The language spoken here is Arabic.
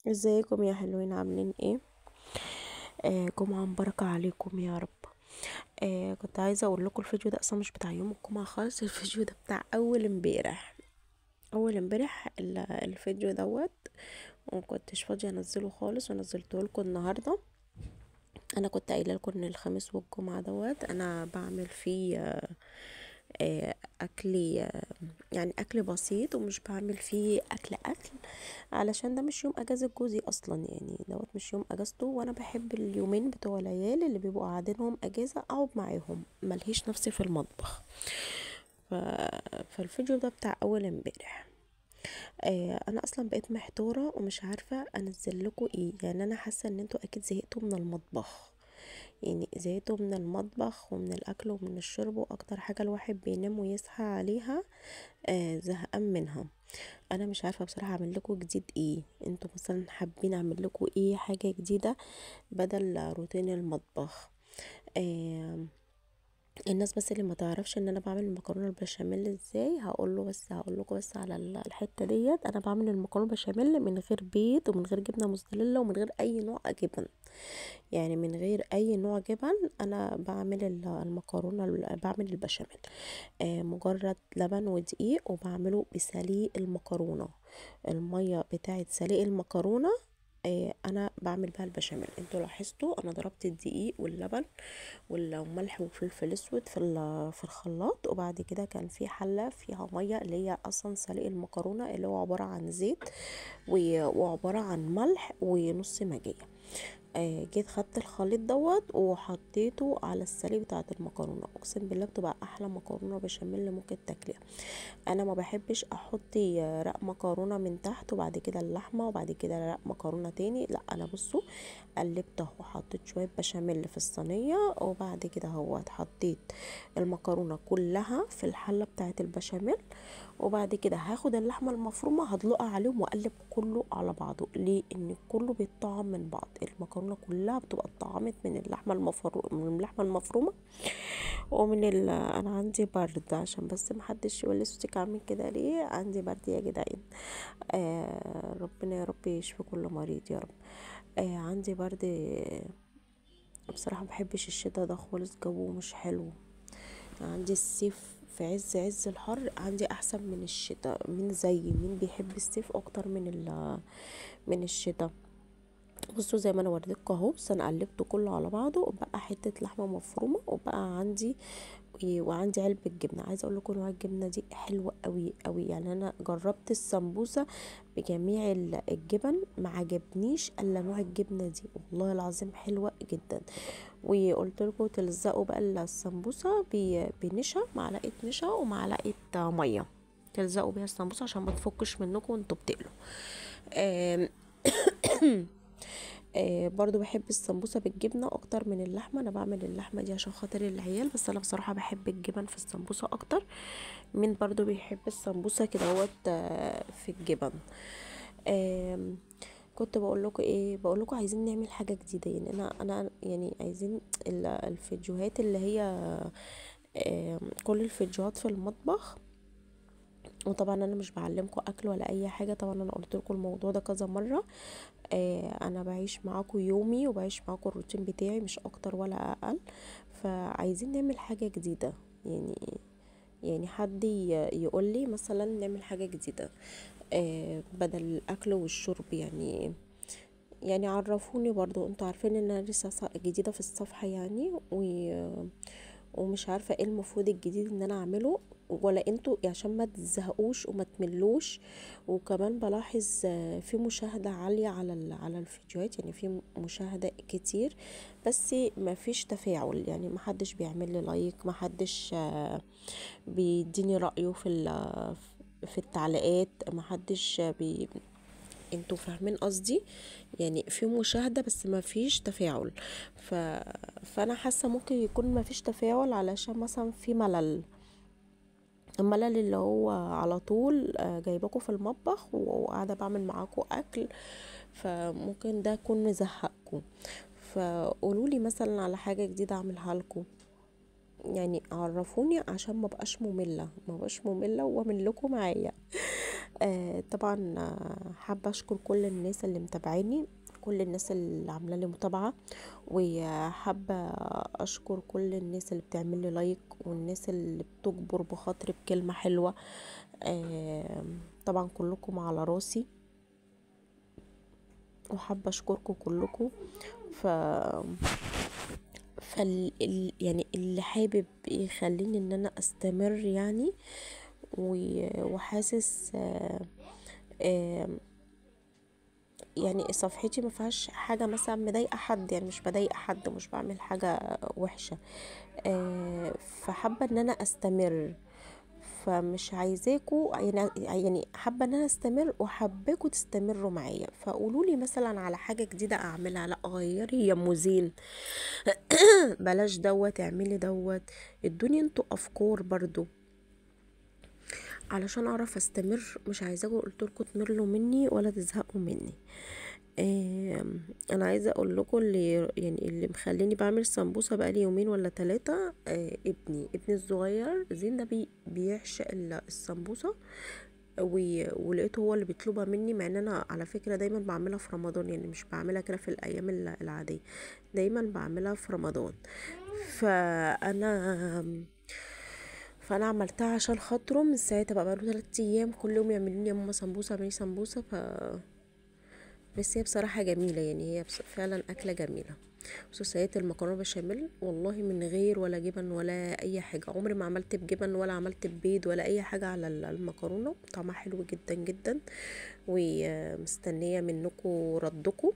ازيكم يا حلوين، عاملين ايه؟ جمعة مباركة عليكم يا رب. كنت عايزة اقول لكم الفيديو ده اصلا مش بتاع يوم الجمعة خالص. الفيديو ده بتاع اول امبارح الفيديو دوت. ومكنتش فاضية انزله خالص ونزلته لكم النهاردة. انا كنت قايله لكم ان الخميس والجمعة دوت انا بعمل فيه اكلي، يعني اكل بسيط، ومش بعمل فيه اكل علشان ده مش يوم اجازة جوزي اصلا، يعني دوت مش يوم اجازته، وانا بحب اليومين بتوع العيال اللي بيبقوا قاعدينهم اجازة اقعد معاهم ملهيش نفسي في المطبخ. ف... فالفيديو ده بتاع اول امبارح. انا اصلا بقيت محتارة ومش عارفة انزل لكم ايه، يعني انا حاسة ان انتوا اكيد زهقتوا من المطبخ، يعني زهقتوا من المطبخ ومن الاكل ومن الشرب، واكتر حاجة الواحد بينام ويصحى عليها زهقان منها. انا مش عارفه بصراحه اعمل لكم جديد ايه. انتوا مثلا حابين اعمل لكم ايه حاجه جديده بدل روتين المطبخ؟ آه الناس بس اللي ما تعرفش ان انا بعمل المكرونه البشاميل ازاي، هقول لكم بس على الحته ديت. انا بعمل المكرونه البشاميل من غير بيض ومن غير جبنه موزاريلا ومن غير اي نوع جبن، يعني من غير اي نوع جبن. انا بعمل المكرونه بعمل البشاميل مجرد لبن ودقيق، وبعمله بسليق المكرونه. الميه بتاعه سليق المكرونه انا بعمل بها البشاميل. انتوا لاحظتوا انا ضربت الدقيق واللبن والملح وفلفل اسود في الخلاط، وبعد كده كان في حله فيها ميه اللي هي اصلا سليق المكرونه، اللي هو عباره عن زيت وعباره عن ملح ونص ماجيه. جيت خدت الخليط دوت وحطيته على السليق بتاعه المكرونه، اقسم بالله بتبقى احلى مكرونه بشاميل ممكن تاكليها. انا ما بحبش احط رق مكرونه من تحت وبعد كده اللحمه وبعد كده رق مكرونه تاني، لا انا بصوا قلبته وحطيت شويه بشاميل في الصينيه، وبعد كده هو حطيت المكرونه كلها في الحله بتاعه البشاميل، وبعد كده هاخد اللحمه المفرومه هدلقها عليهم واقلب كله على بعضه. ليه؟ ان كله بيتطعم من بعض، المكرونه كلها بتبقى اتطعمت من اللحمه المفرومه ومن انا عندي برد، عشان بس محدش يقول لي صوتك عامل كده ليه، عندي برد يا جدعان. ربنا يا رب يشفي كل مريض يا رب. عندي برد. بصراحه مبحبش الشتا ده خالص، جوه مش حلو. عندي الصيف في عز الحر عندي احسن من الشتاء. مين بيحب الصيف اكتر من الشتاء؟ بصوا زي ما انا وريتكم اهو، بس انا قلبته كله على بعضه وبقى حته لحمه مفرومه، وعندي علبه جبنه. عايزه اقول لكم نوع الجبنه دي حلوه قوي قوي، يعني انا جربت السمبوسه بجميع الجبن ما عجبنيش الا نوع الجبنه دي، والله العظيم حلوه جدا. وقلت لكم تلزقوا بقى السمبوسه بنشا، معلقه نشا ومعلقه ميه، تلزقوا بيها السمبوسه عشان ما تفكش منكم وانتوا بتقلوا. آم، برضو بحب السمبوسة بالجبنة اكتر من اللحمة. انا بعمل اللحمة دي عشان خاطر العيال، بس انا بصراحة بحب الجبن في السمبوسة اكتر. مين برضو بيحب السمبوسة كده في الجبن؟ آم، كنت بقول لكم ايه، بقول لكم عايزين نعمل حاجة جديدة، يعني انا يعني عايزين الفيديوهات اللي هي كل الفيديوهات في المطبخ. وطبعا انا مش بعلمكم اكل ولا اي حاجه، طبعا انا قلت لكم الموضوع ده كذا مره. انا بعيش معاكم يومي وبعيش معاكم الروتين بتاعي، مش اكتر ولا اقل. فعايزين نعمل حاجه جديده، يعني حد يقول لي مثلا نعمل حاجه جديده بدل الاكل والشرب، يعني عرفوني برضو. انتوا عارفين ان انا لسه جديده في الصفحه يعني، ومش عارفه ايه المفروض الجديد ان انا اعمله، ولا انتوا عشان ما تزهقوش وما تملوش. وكمان بلاحظ في مشاهدة عالية على الفيديوهات، يعني في مشاهدة كتير بس ما فيش تفاعل، يعني ما حدش بيعمل لي لايك، ما حدش بيديني رأيه في التعليقات، ما حدش انتوا فاهمين قصدي؟ يعني في مشاهدة بس ما فيش تفاعل. ف... فانا حاسة ممكن يكون ما فيش تفاعل علشان مثلا في الملل اللي هو على طول جايباكوا في المطبخ وقاعدة بعمل معاكوا اكل، فممكن ده يكون مزهقكوا. فقولولي مثلا على حاجة جديدة اعملها لكم، يعني عرفوني عشان ما بقاش مملة وامل لكم معايا. طبعا حابة اشكر كل الناس اللي متابعاني، كل الناس اللي عامله لي متابعة، وحابة اشكر كل الناس اللي بتعمل لي لايك، والناس اللي بتجبر بخاطري بكلمة حلوة. آه طبعا كلكم على راسي، وحابة اشكركم كلكم. ف يعني اللي حابب يخليني ان انا استمر يعني، وحاسس آه يعني صفحتي ما فيهاش حاجه مثلا مضايقه حد، يعني مش بضايق حد، مش بعمل حاجه وحشه. فحابه ان انا استمر، فمش عايزاكوا يعني حابه ان انا استمر وحباكوا تستمروا معايا. فقولوا لي مثلا على حاجه جديده اعملها، لا غيري يا موزين، بلاش دوت، اعملي دوت. ادوني انتوا افكار برضو علشان اعرف استمر. مش عايزاكوا قلتلكوا تملوا مني ولا تزهقوا مني. انا عايزه اقول لكم اللي يعني اللي مخليني بعمل سمبوسه بقالي يومين ولا 3. ابني الصغير زين ده بيعشق السمبوسه، ولقيته هو اللي بيطلبها مني، مع ان انا على فكره دايما بعملها في رمضان، يعني مش بعملها كده في الايام العاديه، دايما بعملها في رمضان. فانا فانا عملتها عشان خاطره، من ساعتها بقى بقاله 3 ايام كل يوم يعملوا لي يا ماما سمبوسه، اعملي سمبوسه. بس هي بصراحه جميله، يعني هي فعلا اكله جميله. صوصيات المكرونه بشاميل والله من غير ولا جبن ولا اي حاجه، عمري ما عملت بجبن ولا عملت ببيض ولا اي حاجه على المكرونه، طعمها حلو جدا جدا. ومستنيه منكم ردكم.